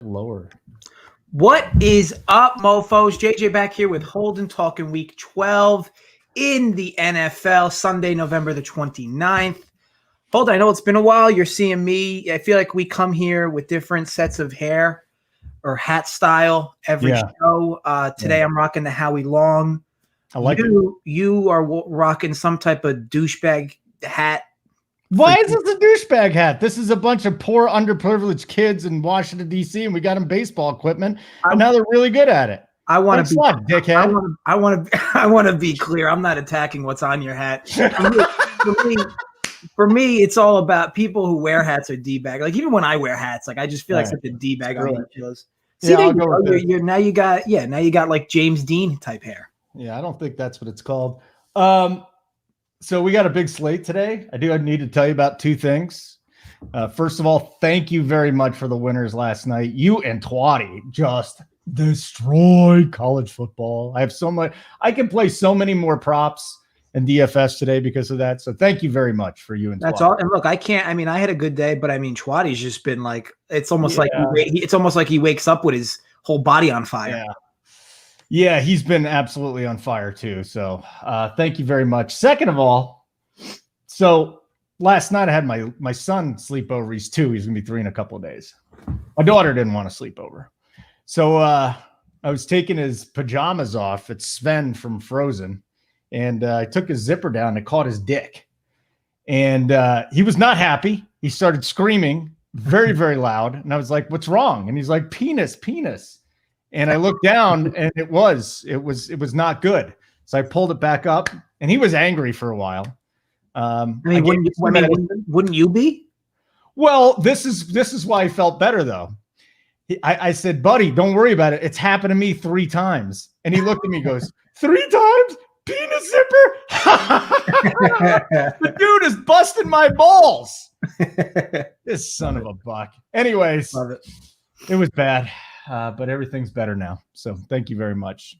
Lower. What is up, mofos? JJ back here with Holden talking week 12 in the NFL, Sunday, November the 29th. Holden, I know it's been a while. You're seeing me. I feel like we come here with different sets of hair or hat style every show. Today I'm rocking the Howie Long. I like it. You are rocking some type of douchebag hat. Why is this a douchebag hat? This is a bunch of poor, underprivileged kids in Washington, D.C., and we got them baseball equipment, and now they're really good at it. I want to be dickhead. I want to be clear. I'm not attacking what's on your hat. For me, it's all about people who wear hats are D-bag. Like even when I wear hats, like I just feel like such a D-bag on my clothes. See, now you got like James Dean type hair. Yeah, I don't think that's what it's called. So we got a big slate today. I need to tell you about two things. First of all, thank you very much for the winners last night. You and Twatty just destroyed college football. I have so much. I can play so many more props in DFS today because of that. So thank you very much for you and That's Twatty. all. And look, I can't. I mean, I had a good day, but I mean, Twatty's just been like it's almost like he wakes up with his whole body on fire. Yeah, he's been absolutely on fire too. So thank you very much. Second of all, so last night I had my son sleep over. He's 2. He's going to be 3 in a couple of days. My daughter didn't want to sleep over. So I was taking his pajamas off. It's Sven from Frozen. And I took his zipper down and caught his dick. And he was not happy. He started screaming very, very loud. And I was like, what's wrong? And he's like, penis. And I looked down and it was not good. So I pulled it back up and he was angry for a while. Wouldn't you be? Well, this is why I felt better though. I said, buddy, don't worry about it. It's happened to me 3 times. And he looked at me and goes, 3 times? Penis zipper? The dude is busting my balls. This son of a buck. Anyways, love it. It was bad. But everything's better now. So thank you very much.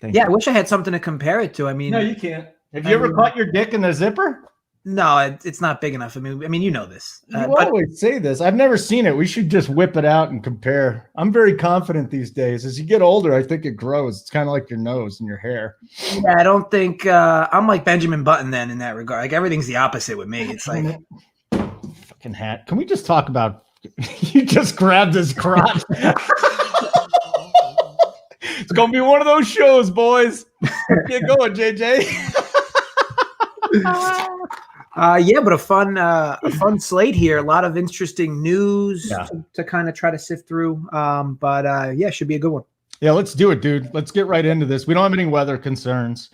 Thank you. I wish I had something to compare it to. I mean, no, you can't. Have you ever caught your dick in the zipper? No, it's not big enough. I mean, you know this. You always say this. I've never seen it. We should just whip it out and compare. I'm very confident these days. As you get older, I think it grows. It's kind of like your nose and your hair. Yeah, I don't think I'm like Benjamin Button then in that regard. Like everything's the opposite with me. It's like fucking hat. Can we just talk about? You just grabbed his crotch. It's gonna be one of those shows, boys. Get going, JJ. But a fun slate here. A lot of interesting news to kind of try to sift through. Should be a good one. Yeah, let's do it, dude. Let's get right into this. We don't have any weather concerns,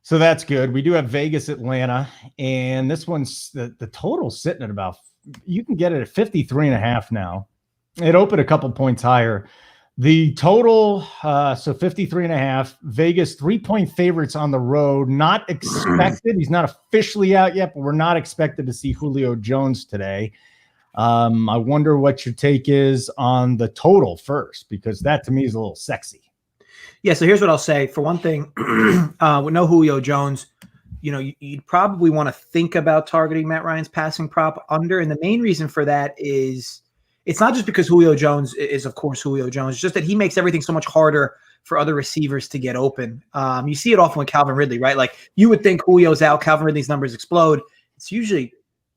so that's good. We do have Vegas, Atlanta, and this one's the total's sitting at about. You can get it at 53.5 now. It opened a couple points higher. The total, so 53.5. Vegas 3-point favorites on the road. Not expected. He's not officially out yet, but we're not expected to see Julio Jones today. I wonder what your take is on the total first, because that to me is a little sexy. Yeah. So here's what I'll say. For one thing, with no Julio Jones, you'd probably want to think about targeting Matt Ryan's passing prop under. And the main reason for that is it's not just because Julio Jones is, of course, Julio Jones. It's just that he makes everything so much harder for other receivers to get open. You see it often with Calvin Ridley, right? Like you would think Julio's out, Calvin Ridley's numbers explode. It's usually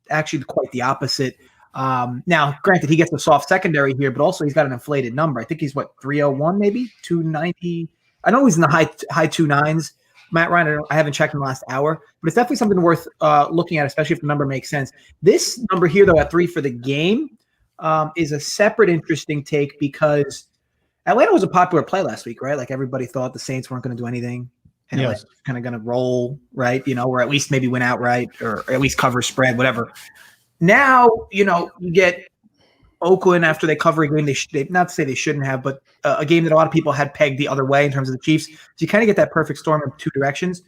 actually quite the opposite. Now, granted, he gets a soft secondary here, but also he's got an inflated number. I think he's 301, maybe 290. I know he's in the high 29s. Matt Ryan, I haven't checked in the last hour, but it's definitely something worth looking at, especially if the number makes sense. This number here, though, at 3 for the game is a separate interesting take because Atlanta was a popular play last week, right? Like everybody thought the Saints weren't going to do anything. And yes. Kind of going to roll, right? Or at least maybe win outright or at least cover spread, whatever. Now, you get Oakland after they cover a game they not to say they shouldn't have, but a game that a lot of people had pegged the other way in terms of the Chiefs. So you kind of get that perfect storm in 2 directions.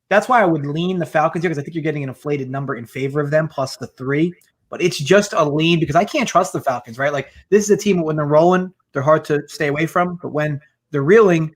That's why I would lean the Falcons here because I think you're getting an inflated number in favor of them plus the 3. But it's just a lean because I can't trust the Falcons, right? Like this is a team when they're rolling, they're hard to stay away from. But when they're reeling,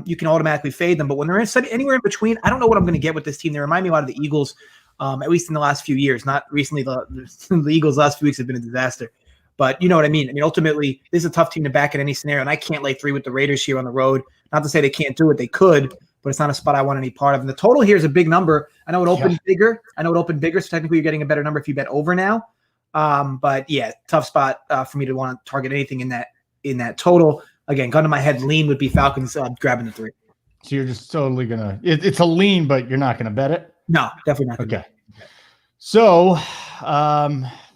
you can automatically fade them. But when they're anywhere in between, I don't know what I'm going to get with this team. They remind me a lot of the Eagles, at least in the last few years. Not recently. The Eagles' last few weeks have been a disaster. But you know what I mean? I mean, ultimately, this is a tough team to back in any scenario, and I can't lay 3 with the Raiders here on the road. Not to say they can't do it. They could, but it's not a spot I want any part of. And the total here is a big number. I know it opened bigger. So technically you're getting a better number if you bet over now. But yeah, tough spot for me to want to target anything in that total. Again, gun to my head, lean would be Falcons grabbing the 3. So you're just totally gonna. It's a lean, but you're not gonna bet it. No, definitely not. Okay. So,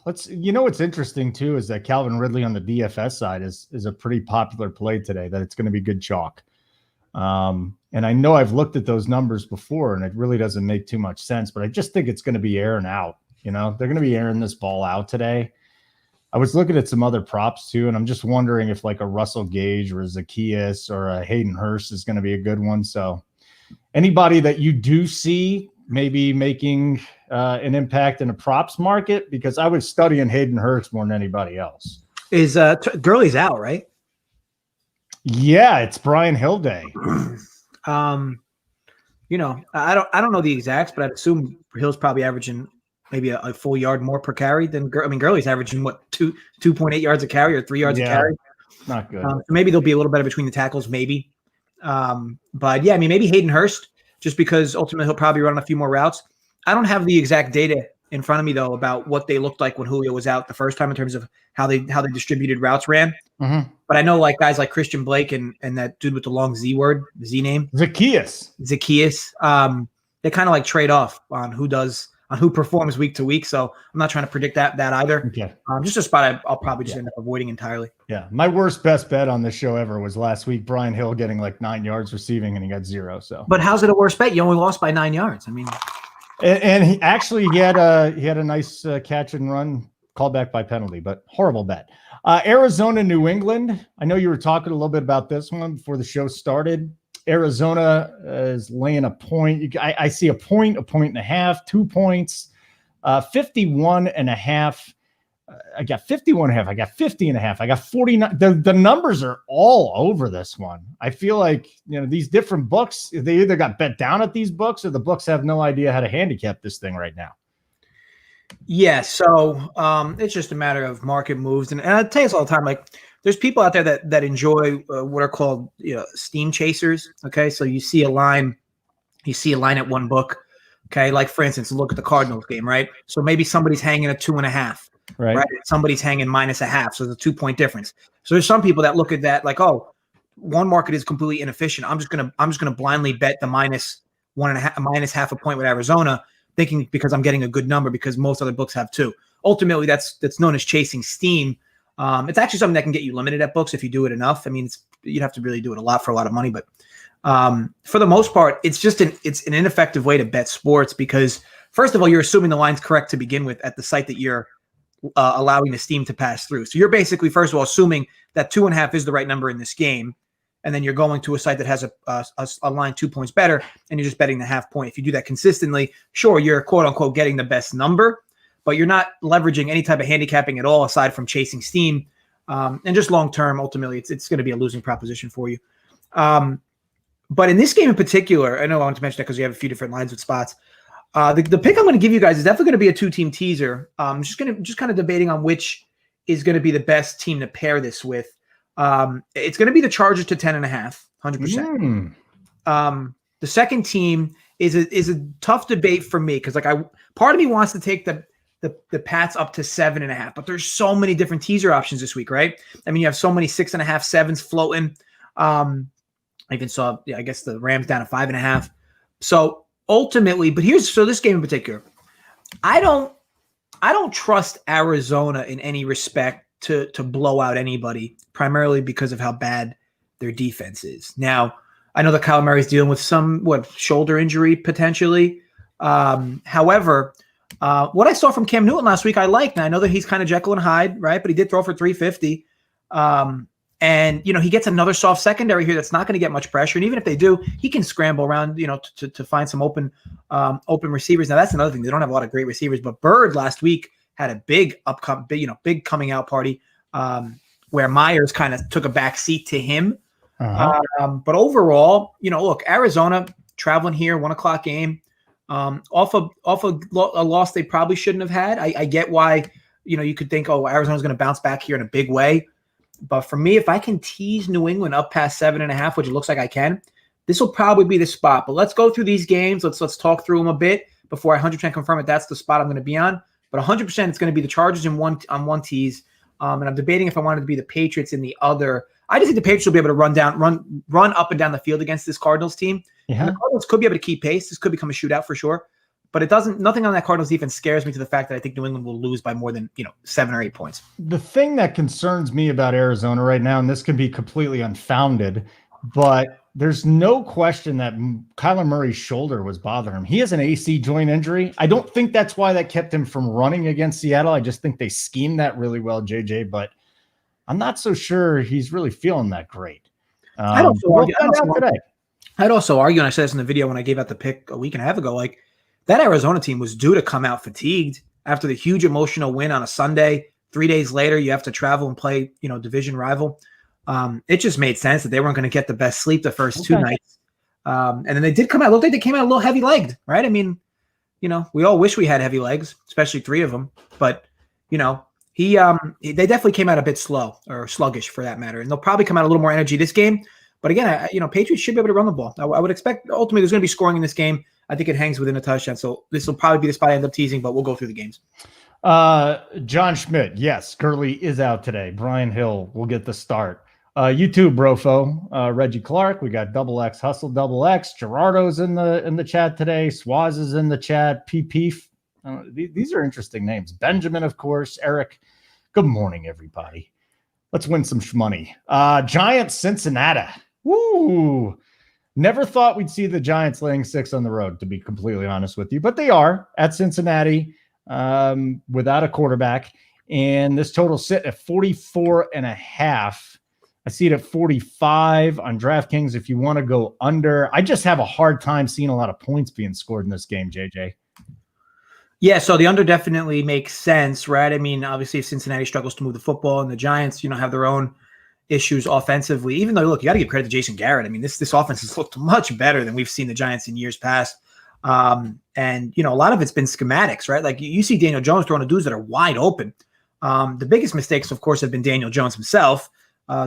let's. You know what's interesting too is that Calvin Ridley on the DFS side is a pretty popular play today. That it's going to be good chalk. And I know I've looked at those numbers before, and it really doesn't make too much sense. But I just think it's going to be airing out. You know, they're going to be airing this ball out today. I was looking at some other props too, and I'm just wondering if like a Russell Gage or a Zacchaeus or a Hayden Hurst is going to be a good one. So anybody that you do see maybe making an impact in a props market, because I was studying Hayden Hurst more than anybody else. Is Gurley's out, right? Yeah, it's Brian Hill Day. You know, I don't know the exacts, but I'd assume Hill's probably averaging maybe a full yard more per carry than Gurley's averaging what 2.8 yards a carry or 3 yards a carry. Not good. So maybe they'll be a little better between the tackles, maybe. But yeah, I mean, maybe Hayden Hurst, just because ultimately he'll probably run a few more routes. I don't have the exact data in front of me though about what they looked like when Julio was out the first time in terms of how they distributed routes ran. Mm-hmm. But I know like guys like Christian Blake and that dude with the long Z name, Zacchaeus. They kind of like trade off on who performs week to week. So I'm not trying to predict that either. Okay. Just a spot I'll probably just end up avoiding entirely. Yeah. My worst best bet on this show ever was last week, Brian Hill getting like 9 yards receiving and he got 0. So, but how's it a worst bet? You only lost by 9 yards. I mean, and he actually he had a nice catch and run called back by penalty, but horrible bet. Arizona, New England. I know you were talking a little bit about this one before the show started. Arizona is laying a point. I see a point and a half, 2 points, 51.5. I got 51.5. I got 50.5. I got 49. The numbers are all over this one. I feel like, you know, these different books, they either got bet down at these books or the books have no idea how to handicap this thing right now. Yeah. So it's just a matter of market moves. And I tell you this all the time, like there's people out there that enjoy what are called, you know, steam chasers. Okay. So you see a line at one book. Okay. Like for instance, look at the Cardinals game, right? So maybe somebody's hanging a 2.5. Right. Somebody's hanging -0.5. So the 2-point difference. So there's some people that look at that like, oh, one market is completely inefficient. I'm just gonna blindly bet the -1.5 a point with Arizona, thinking because I'm getting a good number because most other books have 2. Ultimately, that's known as chasing steam. It's actually something that can get you limited at books if you do it enough. I mean, you'd have to really do it a lot for a lot of money, but for the most part, it's an ineffective way to bet sports because first of all, you're assuming the line's correct to begin with at the site that you're allowing the steam to pass through. So you're basically, first of all, assuming that 2.5 is the right number in this game. And then you're going to a site that has a line 2 points better, and you're just betting the half point. If you do that consistently, sure, you're quote unquote getting the best number, but you're not leveraging any type of handicapping at all aside from chasing steam. And just long term, ultimately, it's going to be a losing proposition for you. But in this game in particular, I know I wanted to mention that because we have a few different lines with spots. The pick I'm going to give you guys is definitely going to be a 2-team teaser. Just kind of debating on which is going to be the best team to pair this with. It's going to be the Chargers to 10.5, 100%. The second team is a tough debate for me because part of me wants to take the Pats up to 7.5, but there's so many different teaser options this week, right? I mean, you have so many 6.5, 7s floating. I even saw, I guess the Rams down to 5.5. So ultimately, but this game in particular, I don't trust Arizona in any respect to blow out anybody, primarily because of how bad their defense is. Now, I know that Kyler Murray's dealing with some shoulder injury potentially. However, what I saw from Cam Newton last week, I liked. Now I know that he's kind of Jekyll and Hyde, right? But he did throw for 350. And he gets another soft secondary here that's not going to get much pressure. And even if they do, he can scramble around, to find some open receivers. Now that's another thing. They don't have a lot of great receivers, but Bird last week had a big coming out party where Myers kind of took a back seat to him. But overall, look, Arizona traveling here, 1:00 game, off a loss they probably shouldn't have had. I get why You could think, oh, Arizona's going to bounce back here in a big way. But for me, if I can tease New England up past 7.5, which it looks like I can, this will probably be the spot. But let's go through these games. Let's talk through them a bit before I 100% confirm if that's the spot I'm going to be on. But 100% it's going to be the Chargers on one tease. And I'm debating if I wanted to be the Patriots in the other. I just think the Patriots will be able to run up and down the field against this Cardinals team. Yeah. And the Cardinals could be able to keep pace. This could become a shootout for sure. But nothing on that Cardinals defense scares me to the fact that I think New England will lose by more than 7 or 8 points. The thing that concerns me about Arizona right now, and this can be completely unfounded, but there's no question that Kyler Murray's shoulder was bothering him. He has an AC joint injury. I don't think that's why that kept him from running against Seattle. I just think they schemed that really well, JJ, but I'm not so sure he's really feeling that great. I'd also argue, and I said this in the video when I gave out the pick a week and a half ago, like that Arizona team was due to come out fatigued after the huge emotional win on a Sunday. 3 days later, you have to travel and play, division rival. It just made sense that they weren't going to get the best sleep the first 2 nights. And then they did come out. It looked like they came out a little heavy-legged, right? I mean, we all wish we had heavy legs, especially 3 of them. But, they definitely came out a bit slow or sluggish for that matter. And they'll probably come out a little more energy this game. But again, Patriots should be able to run the ball. I would expect ultimately there's going to be scoring in this game. I think it hangs within a touchdown. So this will probably be the spot I end up teasing, but we'll go through the games. John Schmidt. Yes, Gurley is out today. Brian Hill will get the start. You too, Brofo. Reggie Clark. We got Double X Hustle Double X. Gerardo's in the chat today. Swaz is in the chat. Peef. These are interesting names. Benjamin, of course. Eric. Good morning, everybody. Let's win some money. Giants Cincinnati. Woo! Never thought we'd see the Giants laying 6 on the road, to be completely honest with you, but they are at Cincinnati without a quarterback. And this total sit at 44.5. I see it at 45 on DraftKings if you want to go under. I just have a hard time seeing a lot of points being scored in this game, JJ. Yeah, so the under definitely makes sense, right? I mean, obviously if Cincinnati struggles to move the football and the Giants, have their own issues offensively, even though, look, you got to give credit to Jason Garrett. I mean, this offense has looked much better than we've seen the Giants in years past. And, a lot of it's been schematics, right? Like you see Daniel Jones throwing to dudes that are wide open. The biggest mistakes, of course, have been Daniel Jones himself.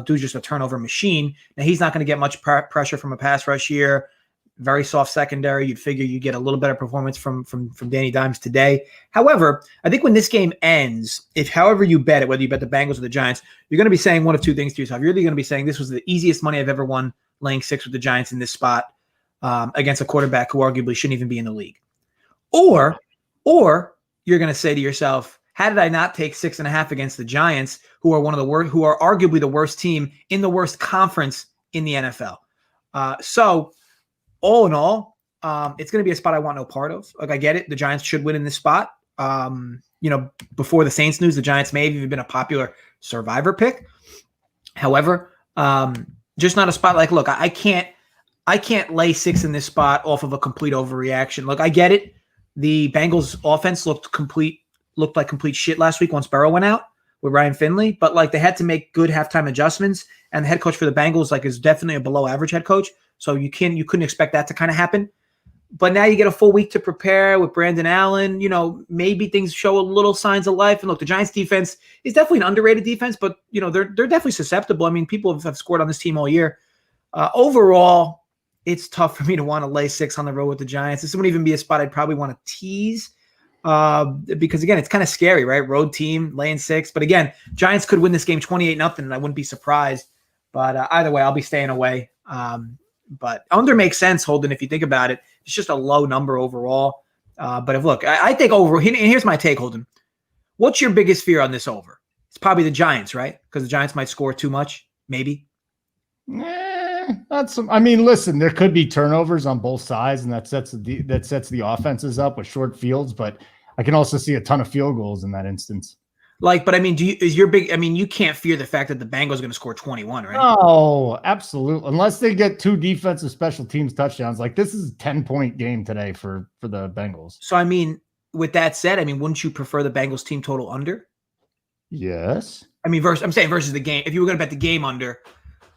Dude's just a turnover machine. Now, he's not going to get much pressure from a pass rush here. Very soft secondary. You'd figure you get a little better performance from Danny Dimes today. However, I think when this game ends, if however you bet it, whether you bet the Bengals or the Giants, you're going to be saying one of two things to yourself. You're either going to be saying this was the easiest money I've ever won laying 6 with the Giants in this spot against a quarterback who arguably shouldn't even be in the league. Or you're going to say to yourself, how did I not take 6.5 against the Giants, who are who are arguably the worst team in the worst conference in the NFL? So all in all, it's going to be a spot I want no part of. Like, I get it. The Giants should win in this spot. Before the Saints news, the Giants may have even been a popular survivor pick. However, just not a spot like, look, I can't lay 6 in this spot off of a complete overreaction. Look, I get it. The Bengals offense looked like complete shit last week once Burrow went out with Ryan Finley, but like they had to make good halftime adjustments, and the head coach for the Bengals is definitely a below average head coach. So you couldn't expect that to kind of happen. But now you get a full week to prepare with Brandon Allen. Maybe things show a little signs of life. And look, the Giants defense is definitely an underrated defense, but they're definitely susceptible. I mean, people have scored on this team all year. Overall, it's tough for me to want to lay 6 on the road with the Giants. This wouldn't even be a spot I'd probably want to tease because again, it's kind of scary, right? Road team laying 6, but again, Giants could win this game 28-0, and I wouldn't be surprised. But either way, I'll be staying away. But under makes sense, Holden, if you think about it. It's just a low number overall. But I think over, and here's my take, Holden. What's your biggest fear on this over? It's probably the Giants, right? Because the Giants might score too much, maybe. Listen, there could be turnovers on both sides, and that sets the offenses up with short fields, but I can also see a ton of field goals in that instance. You can't fear the fact that the Bengals are going to score 21, right? Oh, absolutely. Unless they get 2 defensive special teams touchdowns. Like, this is a 10-point game today for the Bengals. So, with that said, wouldn't you prefer the Bengals team total under? Yes. I'm saying versus the game. If you were going to bet the game under,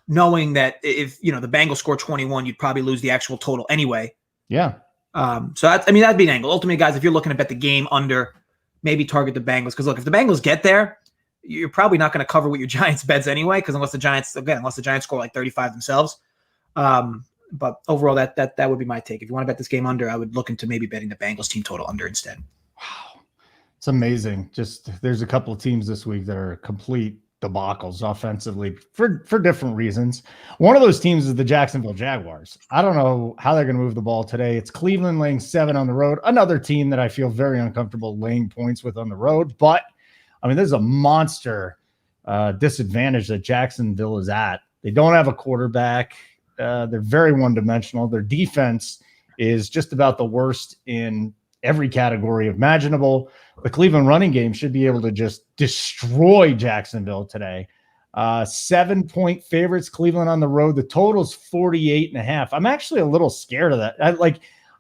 knowing that if, the Bengals score 21, you'd probably lose the actual total anyway. Yeah. So that'd be an angle. Ultimately, guys, if you're looking to bet the game under, maybe target the Bengals. Because look, if the Bengals get there, you're probably not going to cover with your Giants bets anyway. Because unless the Giants score like 35 themselves. But overall, that would be my take. If you want to bet this game under, I would look into maybe betting the Bengals team total under instead. Wow, it's amazing. Just there's a couple of teams this week that are complete debacles offensively for different reasons. One of those teams is the Jacksonville Jaguars. I don't know how they're going to move the ball today. It's Cleveland laying 7 on the road. Another team that I feel very uncomfortable laying points with on the road. But, I mean, there's a monster disadvantage that Jacksonville is at. They don't have a quarterback. They're very one-dimensional. Their defense is just about the worst in every category imaginable. The Cleveland running game should be able to just destroy Jacksonville today. 7-point favorites, Cleveland on the road. The total's 48.5. I'm actually a little scared of that.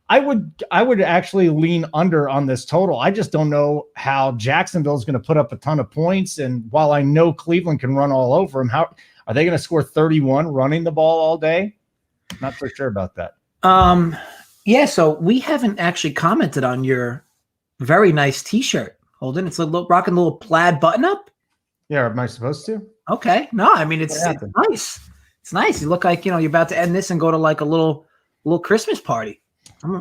I would actually lean under on this total. I just don't know how Jacksonville is going to put up a ton of points. And while I know Cleveland can run all over them, how are they going to score 31 running the ball all day? Not so sure about that. Yeah, so we haven't actually commented on your very nice T-shirt, Holden. It's rocking a little plaid button-up. Yeah, am I supposed to? Okay. No, I mean, it's nice. It's nice. You look like, you're about to end this and go to like a little Christmas party. I'm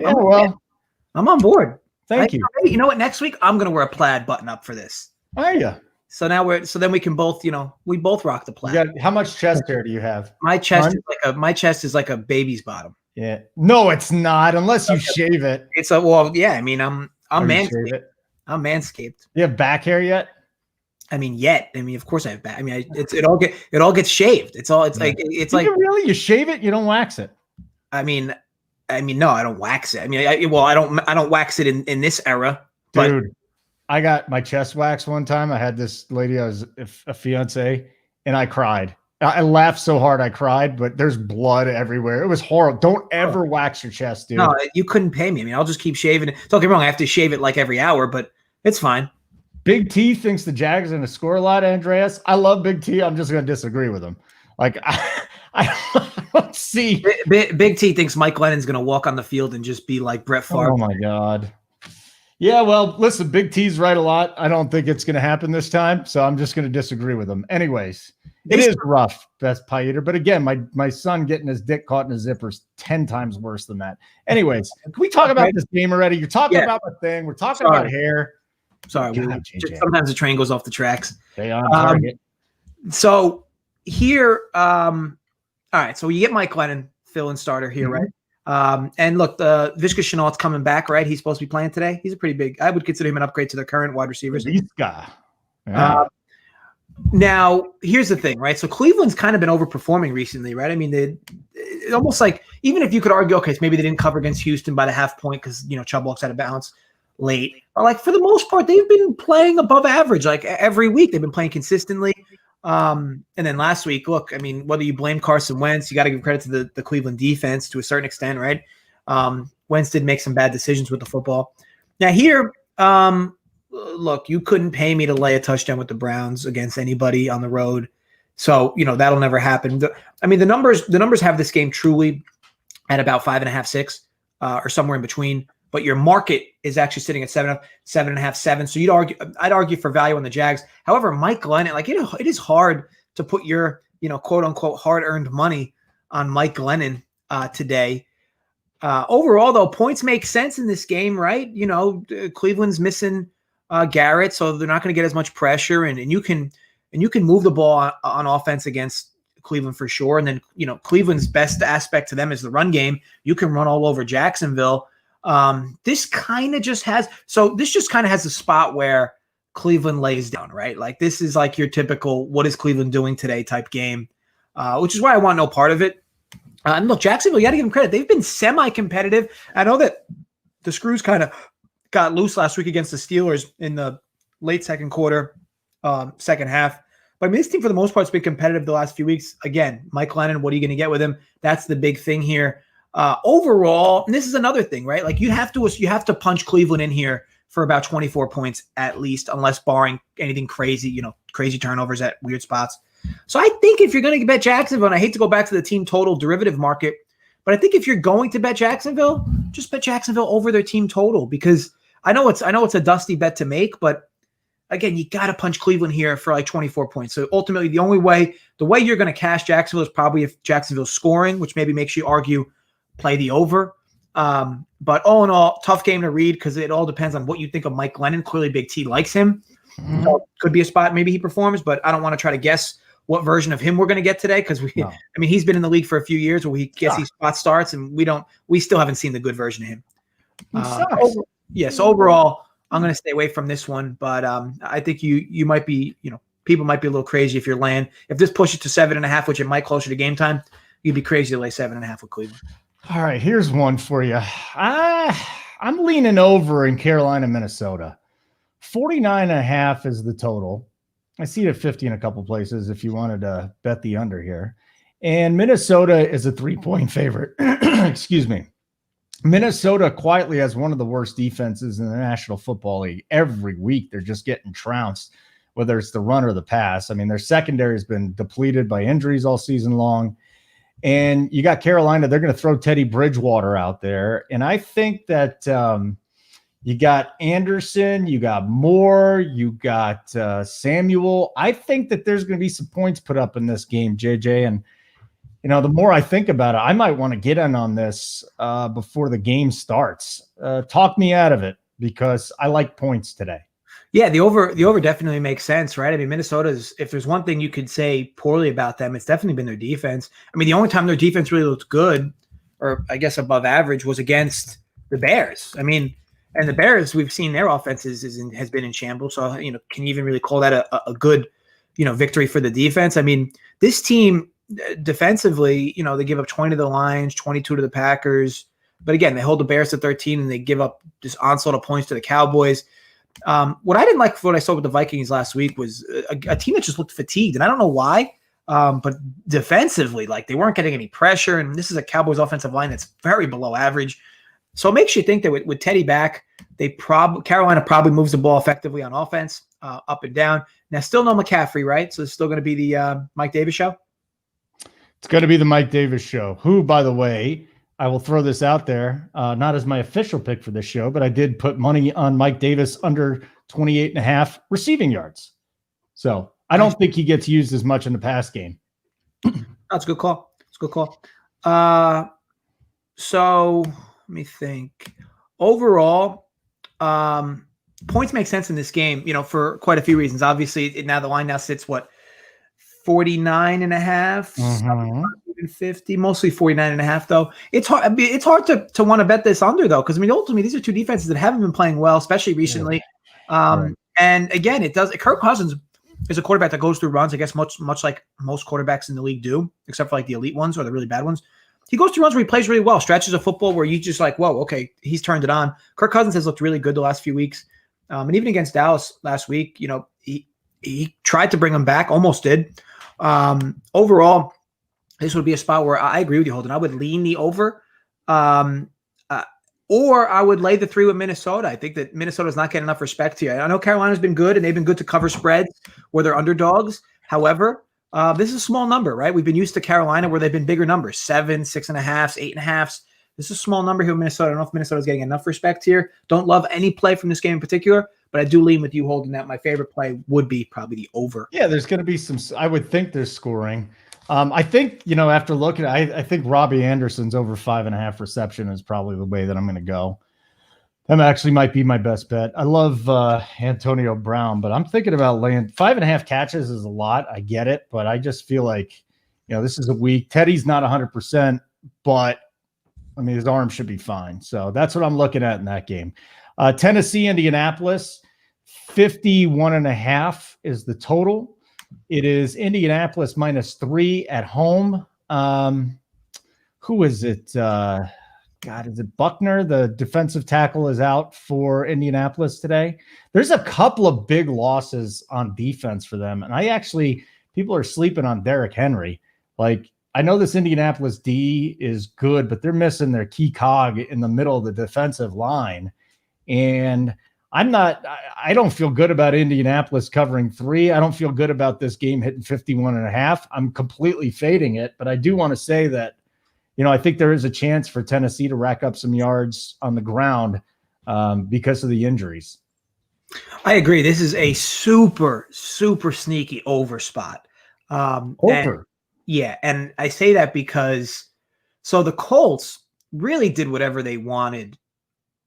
on board. Thank you. You know what? Next week, I'm going to wear a plaid button-up for this. Are you? So then we can both, we both rock the plaid. How much chest hair do you have? My chest is like a baby's bottom. Yeah. No, it's not unless you shave it. It's I mean, I'm manscaped. I'm manscaped. You have back hair yet? I mean, of course I have back. I mean, it all gets shaved. You shave it, you don't wax it. I mean, no, I don't wax it. I mean, I don't wax it in this era. Dude, I got my chest waxed one time. I had this lady, I was a fiance, and I cried. I laughed so hard I cried, but there's blood everywhere. It was horrible. Don't ever wax your chest, dude. No, you couldn't pay me. I mean, I'll just keep shaving it. Don't get me wrong, I have to shave it like every hour, but it's fine. Big T thinks the Jags are going to score a lot, Andreas. I love Big T. I'm just going to disagree with him. Like, I don't see. Big T thinks Mike Glennon's going to walk on the field and just be like Brett Favre. Oh, my God. Yeah, well, listen, Big T's right a lot. I don't think it's going to happen this time, so I'm just going to disagree with him. Anyways, it is rough, Best Pie Eater. But again, my son getting his dick caught in his zippers 10 times worse than that. Anyways, can we talk about this game already? You're talking about the thing. We're talking about hair. Sorry, sometimes the train goes off the tracks. Stay on target. So here, all right. So you get Mike Glennon, fill-in starter here, right? And look, the Vizca Chenault's coming back, right? He's supposed to be playing today. He's a pretty big. I would consider him an upgrade to their current wide receivers. Vizca. Yeah. Now, here's the thing, right? So Cleveland's kind of been overperforming recently, right? I mean, it's almost like, even if you could argue, okay, so maybe they didn't cover against Houston by the half point because Chubb walks out of bounds late. But like for the most part, they've been playing above average. Like every week, they've been playing consistently. And then last week, look, I mean, whether you blame Carson Wentz, you got to give credit to the Cleveland defense to a certain extent, right? Wentz did make some bad decisions with the football. Now here, look, you couldn't pay me to lay a touchdown with the Browns against anybody on the road. So, that'll never happen. The numbers have this game truly at about 5.5, 6, or somewhere in between. But your market is actually sitting at 7.5, 7. So I'd argue for value on the Jags. However, Mike Glennon, like it is hard to put your, quote unquote, hard earned money on Mike Glennon today. Overall, though, points make sense in this game, right? Cleveland's missing Garrett, so they're not going to get as much pressure, and you can move the ball on offense against Cleveland for sure. And then Cleveland's best aspect to them is the run game. You can run all over Jacksonville. This just kind of has a spot where Cleveland lays down, right? Like this is like your typical what is Cleveland doing today type game, which is why I want no part of it. And look, Jacksonville, you got to give them credit. They've been semi-competitive. I know that the screws kind of got loose last week against the Steelers in the late second quarter, second half. But I mean, this team for the most part has been competitive the last few weeks. Again, Mike Glennon, what are you going to get with him? That's the big thing here. Overall, and this is another thing, right? Like you have to punch Cleveland in here for about 24 points at least, unless barring anything crazy, crazy turnovers at weird spots. So I think if you're going to bet Jacksonville, and I hate to go back to the team total derivative market, but I think if you're going to bet Jacksonville, just bet Jacksonville over their team total because I know it's a dusty bet to make, but again, you got to punch Cleveland here for like 24 points. So ultimately, the way you're going to cash Jacksonville is probably if Jacksonville's scoring, which maybe makes you argue play the over. But all in all, tough game to read because it all depends on what you think of Mike Glennon. Clearly, Big T likes him. Mm-hmm. So could be a spot maybe he performs, but I don't want to try to guess what version of him we're going to get today because he's been in the league for a few years where he gets these spot starts, and we still haven't seen the good version of him. So overall, I'm going to stay away from this one, but I think you might be, people might be a little crazy if you're laying. If this pushes to 7.5, which it might closer to game time, you'd be crazy to lay 7.5 with Cleveland. All right, here's one for you. I'm leaning over in Carolina, Minnesota. 49.5 is the total. I see it at 50 in a couple places if you wanted to bet the under here. And Minnesota is a 3-point favorite. Excuse me. Minnesota quietly has one of the worst defenses in the National Football League. Every week they're just getting trounced, whether it's the run or the pass. I mean, their secondary has been depleted by injuries all season long. And you got Carolina, they're going to throw Teddy Bridgewater out there. And I think that you got Anderson, you got Moore, you got Samuel. I think that there's going to be some points put up in this game, JJ. And the more I think about it, I might want to get in on this before the game starts. Talk me out of it because I like points today. Yeah, the over definitely makes sense, right? I mean, Minnesota's, if there's one thing you could say poorly about them, it's definitely been their defense. I mean, the only time their defense really looked good, or I guess above average, was against the Bears. I mean, and the Bears, we've seen their offenses has been in shambles. So, can you even really call that a good, victory for the defense? I mean, this team defensively, they give up 20 to the Lions, 22 to the Packers. But again, they hold the Bears to 13 and they give up this onslaught of points to the Cowboys. What I didn't like for what I saw with the Vikings last week was a team that just looked fatigued. And I don't know why, but defensively, like they weren't getting any pressure. And this is a Cowboys offensive line that's very below average. So it makes you think that with Teddy back, Carolina probably moves the ball effectively on offense, up and down. Now, still no McCaffrey, right? So it's still going to be the Mike Davis show? It's going to be the Mike Davis show, who, by the way, I will throw this out there, not as my official pick for this show, but I did put money on Mike Davis under 28.5 receiving yards. So I don't think he gets used as much in the pass game. That's a good call. It's a good call. So let me think. Overall, points make sense in this game, for quite a few reasons. Obviously, now the line now sits, 49.5, Mm-hmm. even 50, mostly 49.5 though. It's hard to want to bet this under though, because ultimately these are two defenses that haven't been playing well, especially recently. Right. And again, Kirk Cousins is a quarterback that goes through runs, I guess much like most quarterbacks in the league do, except for like the elite ones or the really bad ones. He goes through runs where he plays really well, stretches of football where you just like, whoa, okay, he's turned it on. Kirk Cousins has looked really good the last few weeks. And even against Dallas last week, he tried to bring him back, almost did. Overall, this would be a spot where I agree with you, Holden. I would lean the over, or I would lay the 3 with Minnesota. I think that Minnesota's not getting enough respect here. I know Carolina's been good, and they've been good to cover spreads where they're underdogs. However, this is a small number, right? We've been used to Carolina where they've been bigger numbers, 7, 6.5, 8.5. This is a small number here with Minnesota. I don't know if Minnesota's getting enough respect here. Don't love any play from this game in particular, but I do lean with you, Holden, that my favorite play would be probably the over. Yeah, there's going to be I would think there's scoring. I think, after looking, I think Robbie Anderson's over 5.5 reception is probably the way that I'm going to go. That actually might be my best bet. I love Antonio Brown, but I'm thinking about laying 5.5 catches is a lot. I get it, but I just feel like, this is a week. Teddy's not 100%, but I mean, his arm should be fine. So that's what I'm looking at in that game. Tennessee, Indianapolis, 51.5 is the total. It is Indianapolis -3 at home. Who is it? Is it Buckner? The defensive tackle is out for Indianapolis today. There's a couple of big losses on defense for them. And people are sleeping on Derrick Henry. Like, I know this Indianapolis D is good, but they're missing their key cog in the middle of the defensive line. And I don't feel good about Indianapolis covering 3. I don't feel good about this game hitting 51.5. I'm completely fading it, but I do want to say that, I think there is a chance for Tennessee to rack up some yards on the ground. because of the injuries. I agree. This is a super, super sneaky over spot. Over. And I say that because the Colts really did whatever they wanted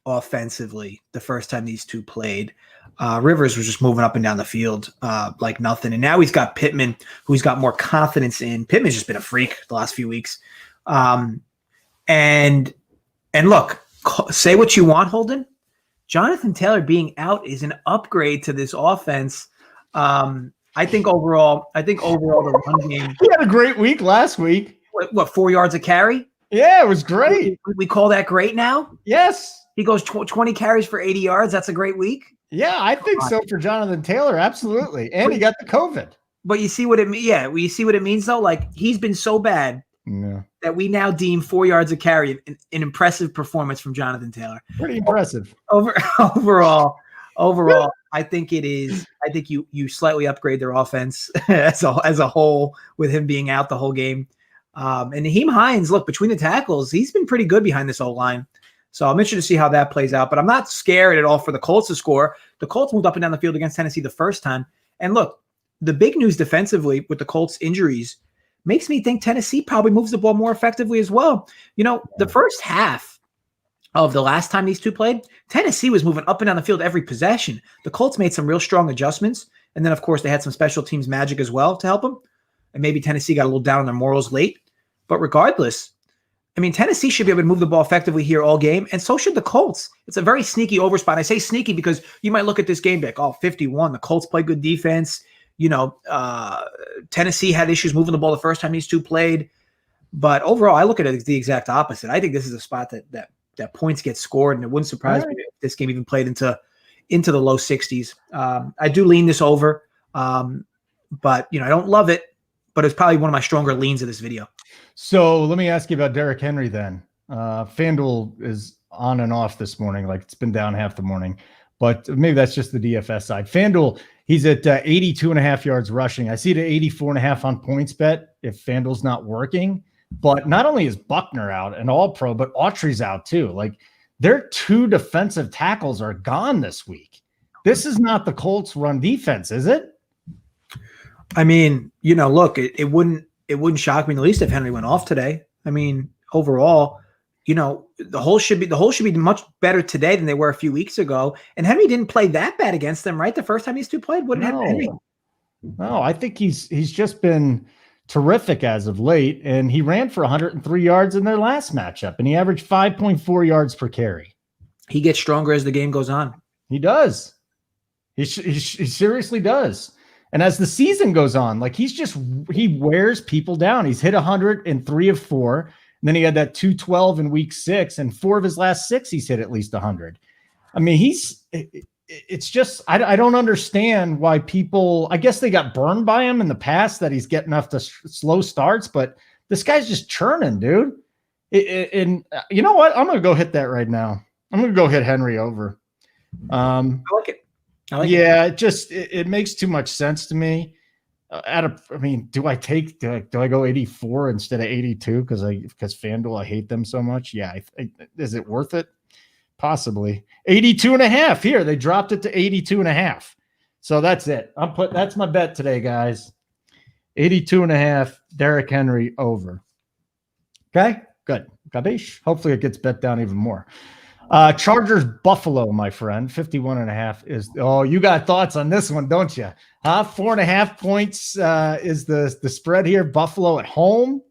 offensively the first time these two played. Rivers was just moving up and down the field like nothing. And now he's got Pittman, who he's got more confidence in. Pittman's just been a freak the last few weeks. And look, say what you want, Holden. Jonathan Taylor being out is an upgrade to this offense. I think overall the run game. He had a great week last week. What 4 yards a carry? Yeah, it was great. We call that great now? Yes. He goes 20 carries for 80 yards. That's a great week. Yeah, I think so for Jonathan Taylor. Absolutely. And he got the COVID. But you see what it means. Yeah, you see what it means though. Like he's been so bad that we now deem 4 yards a carry an impressive performance from Jonathan Taylor. Pretty impressive. Overall, I think it is. I think you slightly upgrade their offense as a whole with him being out the whole game. And Naheem Hines, look, between the tackles, he's been pretty good behind this O-line. So I'm interested to see how that plays out. But I'm not scared at all for the Colts to score. The Colts moved up and down the field against Tennessee the first time. And look, the big news defensively with the Colts injuries makes me think Tennessee probably moves the ball more effectively as well. You know, the first half of the last time these two played, Tennessee was moving up and down the field every possession. The Colts made some real strong adjustments. And then, of course, they had some special teams magic as well to help them. And maybe Tennessee got a little down on their morals late. But regardless, I mean, Tennessee should be able to move the ball effectively here all game, and so should the Colts. It's a very sneaky over spot. I say sneaky because you might look at this game like, 51. The Colts play good defense. You know, Tennessee had issues moving the ball the first time these two played. But overall, I look at it as the exact opposite. I think this is a spot that points get scored, and it wouldn't surprise me if this game even played into the low 60s. I do lean this over, but, you know, I don't love it. But it's probably one of my stronger leans of this video. So let me ask you about Derrick Henry then. FanDuel is on and off this morning. Like it's been down half the morning, but maybe that's just the DFS side. FanDuel, he's at 82.5 yards rushing. I see it at 84.5 on points bet if FanDuel's not working. But not only is Buckner out and all pro, but Autry's out too. Like their two defensive tackles are gone this week. This is not the Colts run defense, is it? I mean, you know, look, it wouldn't shock me in the least if Henry went off today. I mean, overall, you know, the whole should be much better today than they were a few weeks ago. And Henry didn't play that bad against them, right? The first time these two played, Henry? No, I think he's just been terrific as of late, and he ran for 103 yards in their last matchup, and he averaged 5.4 yards per carry. He gets stronger as the game goes on. He does. He seriously does. And as the season goes on, like he wears people down. He's hit 100 in 3 of 4. And then he had that 212 in week 6, and 4 of his last 6, he's hit at least 100. I mean, it's just, I don't understand why people, I guess they got burned by him in the past that he's getting off to slow starts, but this guy's just churning, dude. And you know what? I'm going to go hit that right now. I'm going to go hit Henry over. I like it. It makes too much sense to me. Do I go 84 instead of 82 because FanDuel, I hate them so much? Yeah, is it worth it? Possibly. 82.5 here. They dropped it to 82.5. So that's it. That's my bet today, guys. 82.5. Derrick Henry over. Okay, good. Gabish. Hopefully it gets bet down even more. Chargers Buffalo, my friend, 51.5 is. Oh, you got thoughts on this one, don't you? 4.5 points is the spread here. Buffalo at home,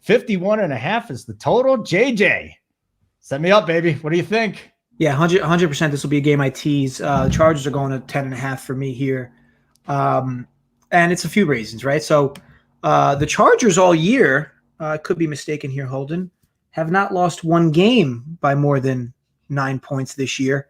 51.5 is the total. JJ, set me up, baby. What do you think? Yeah, 100%. This will be a game I tease. The Chargers are going to 10.5 for me here, and it's a few reasons, right? So the Chargers all year, could be mistaken here, Holden, have not lost one game by more than 9 points this year,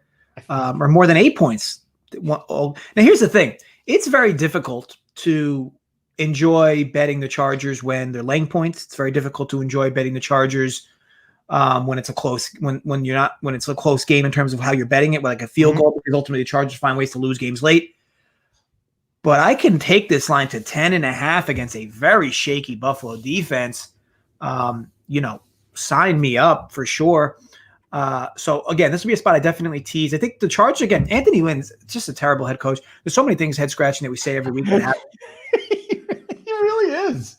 or more than 8 points. Now, here's the thing. It's very difficult to enjoy betting the Chargers when they're laying points. It's very difficult to enjoy betting the Chargers when it's a close when it's a close game in terms of how you're betting it, like a field goal, because ultimately the Chargers find ways to lose games late. But I can take this line to 10.5 against a very shaky Buffalo defense. Sign me up for sure. So again, this would be a spot I definitely tease. I think the Chargers, again, Anthony Lynn's just a terrible head coach. There's so many things head scratching that we say every week that happen. He really is.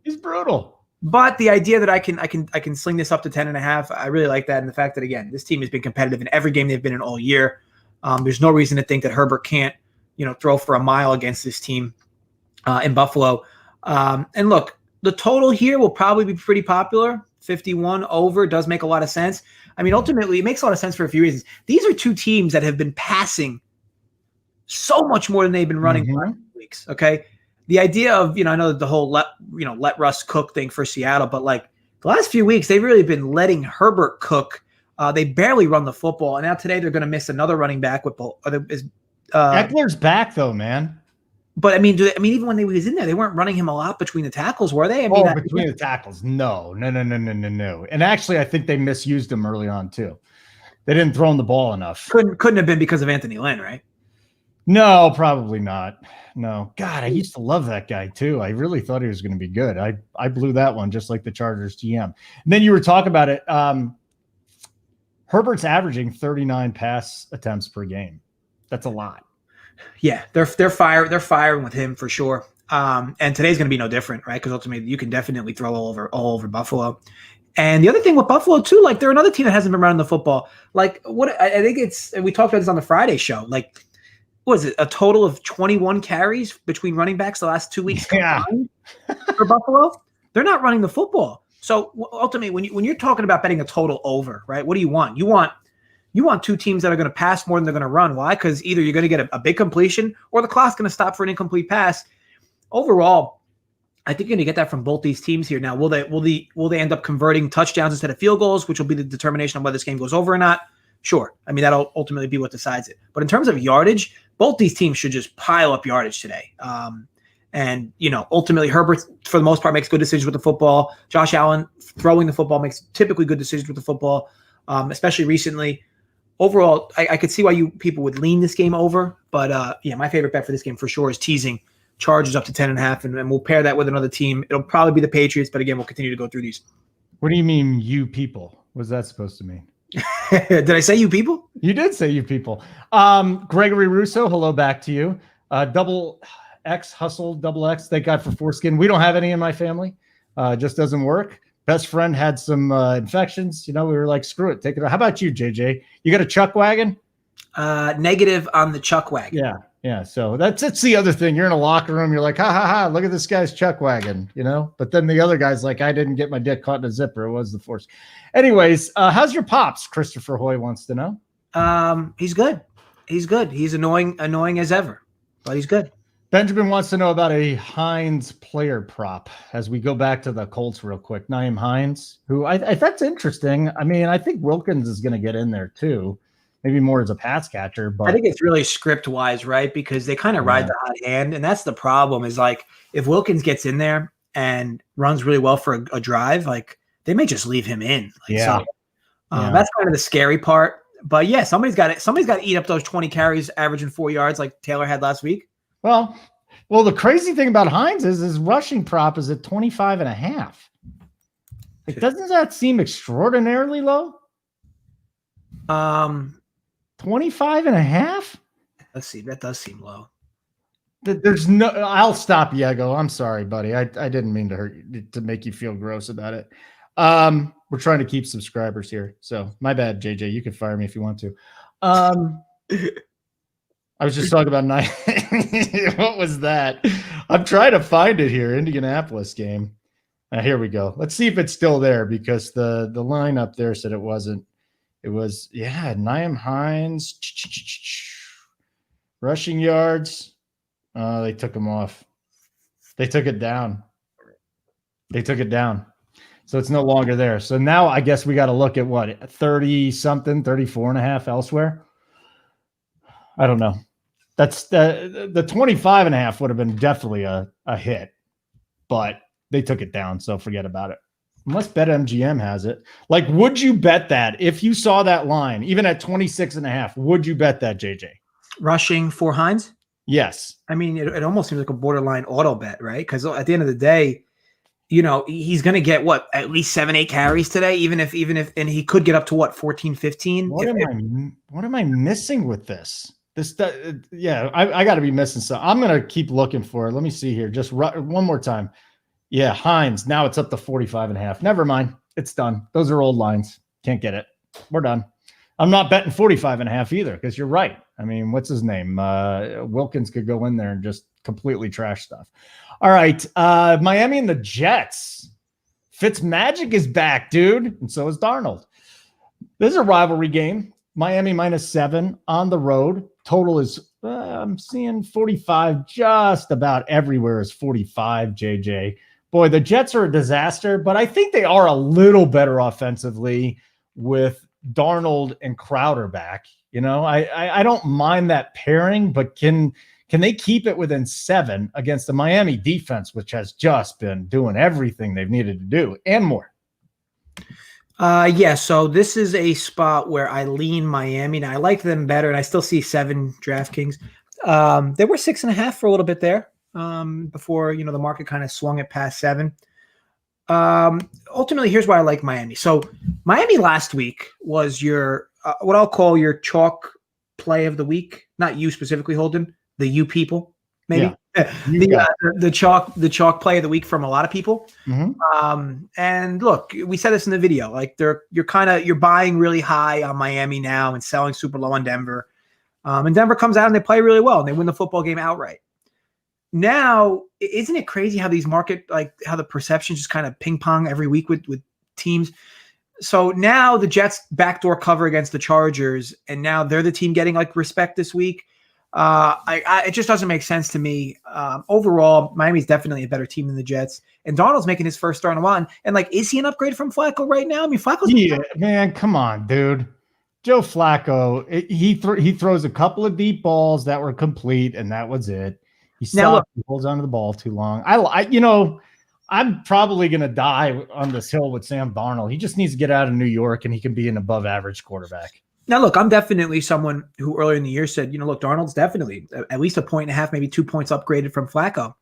He's brutal. But the idea that I can sling this up to 10.5, I really like that. And the fact that, again, this team has been competitive in every game they've been in all year. There's no reason to think that Herbert can't, throw for a mile against this team in Buffalo. And look, the total here will probably be pretty popular. 51 over does make a lot of sense. I mean, ultimately, it makes a lot of sense for a few reasons. These are two teams that have been passing so much more than they've been running the last weeks. Okay. The idea of, I know the whole let Russ cook thing for Seattle, but like the last few weeks, they've really been letting Herbert cook. They barely run the football. And now today they're going to miss another running back with Eckler's back though, man. But I mean, even when he was in there, they weren't running him a lot between the tackles, were they? I mean, between the tackles, no. And actually, I think they misused him early on too. They didn't throw him the ball enough. Couldn't have been because of Anthony Lynn, right? No, probably not. No. God, I used to love that guy too. I really thought he was going to be good. I blew that one just like the Chargers GM. And then you were talking about it. Herbert's averaging 39 pass attempts per game. That's a lot. Yeah, they're firing with him for sure. And today's going to be no different, right? Because ultimately, you can definitely throw all over Buffalo. And the other thing with Buffalo too, like they're another team that hasn't been running the football. Like what I think we talked about this on the Friday show. Like, what is it? A total of 21 carries between running backs the last 2 weeks combined for Buffalo. They're not running the football. So ultimately, when you're talking about betting a total over, right? What do you want? You want two teams that are going to pass more than they're going to run. Why? Because either you're going to get a big completion or the clock's going to stop for an incomplete pass. Overall, I think you're going to get that from both these teams here. Now, will they end up converting touchdowns instead of field goals, which will be the determination of whether this game goes over or not? Sure. I mean, that'll ultimately be what decides it. But in terms of yardage, both these teams should just pile up yardage today. And ultimately, Herbert, for the most part, makes good decisions with the football. Josh Allen, throwing the football, makes typically good decisions with the football, especially recently. Overall, I could see why people would lean this game over. But, my favorite bet for this game for sure is teasing Chargers up to 10.5, and we'll pair that with another team. It'll probably be the Patriots, but again, we'll continue to go through these. What do you mean, you people? What's that supposed to mean? Did I say you people? You did say you people. Gregory Russo, hello back to you. Double X, Hustle, Double X, thank God for foreskin. We don't have any in my family. Just doesn't work. Best friend had some infections. We were like, screw it, take it out. How about you, JJ? You got a chuck wagon? Negative on the chuck wagon. Yeah. So that's the other thing. You're in a locker room. You're like, ha, ha, ha, look at this guy's chuck wagon, But then the other guy's like, I didn't get my dick caught in a zipper. It was the force. Anyways, how's your pops? Christopher Hoy wants to know. He's good. He's annoying as ever, but he's good. Benjamin wants to know about a Hines player prop as we go back to the Colts real quick. Nyheim Hines, who I that's interesting. I mean, I think Wilkins is going to get in there too. Maybe more as a pass catcher, but I think it's really script wise, right? Because they kind of ride the hot hand, and that's the problem. Is like if Wilkins gets in there and runs really well for a drive, like they may just leave him in. That's kind of the scary part. But yeah, somebody's got to eat up those 20 carries, averaging 4 yards, like Taylor had last week. Well, the crazy thing about Hines is his rushing prop is at 25.5. Doesn't that seem extraordinarily low? 25.5? Let's see. That does seem low. There's no. I'll stop, Diego. I'm sorry, buddy. I didn't mean to hurt you, to make you feel gross about it. We're trying to keep subscribers here, so my bad, JJ. You can fire me if you want to. I was just talking about night. What was that? I'm trying to find it here. Indianapolis game. Here we go. Let's see if it's still there because the line up there said it wasn't. It was, Nyheim Hines. Rushing yards. They took him off. They took it down. So it's no longer there. So now I guess we got to look at what, 30-something, 34.5 elsewhere. I don't know. That's the 25.5 would have been definitely a hit, but they took it down. So forget about it. Unless BetMGM has it. Like, would you bet that if you saw that line, even at 26.5, would you bet that, JJ? Rushing for Hines? Yes. I mean, it almost seems like a borderline auto bet, right? Because at the end of the day, he's going to get at least 7-8 carries today, even if, and he could get up to 14, 15. What am I missing with this? I got to be missing something. I'm going to keep looking for it. Let me see here. Just one more time. Yeah, Hines. Now it's up to 45.5. Never mind. It's done. Those are old lines. Can't get it. We're done. I'm not betting 45.5 either, because you're right. I mean, what's his name? Wilkins could go in there and just completely trash stuff. All right. Miami and the Jets. Fitzmagic is back, dude. And so is Darnold. This is a rivalry game. Miami -7 on the road. Total is, I'm seeing 45 just about everywhere is 45, JJ. Boy, the Jets are a disaster, but I think they are a little better offensively with Darnold and Crowder back. I don't mind that pairing, but can they keep it within 7 against the Miami defense, which has just been doing everything they've needed to do and more? Yeah, so this is a spot where I lean Miami. Now, I like them better, and I still see 7 DraftKings. They were 6.5 for a little bit there before, the market kind of swung it past 7. Ultimately, here's why I like Miami. So Miami last week was your what I'll call your chalk play of the week. Not you specifically, Holden. The you people, maybe. Yeah. The chalk play of the week from a lot of people. Mm-hmm. And look, we said this in the video. Like you're buying really high on Miami now and selling super low on Denver. And Denver comes out and they play really well and they win the football game outright. Now, isn't it crazy how these how the perception just kind of ping pong every week with teams? So now the Jets backdoor cover against the Chargers, and now they're the team getting respect this week. It just doesn't make sense to me. Overall, Miami's definitely a better team than the Jets, and Darnold's making his first start in a while. And is he an upgrade from Flacco right now? I mean, Flacco's man, come on, dude. Joe Flacco, he throws a couple of deep balls that were complete, and that was it. He holds onto the ball too long. I'm probably going to die on this hill with Sam Darnold. He just needs to get out of New York, and he can be an above-average quarterback. Now, look, I'm definitely someone who earlier in the year said, look, Darnold's definitely at least 1.5, maybe 2 points upgraded from Flacco.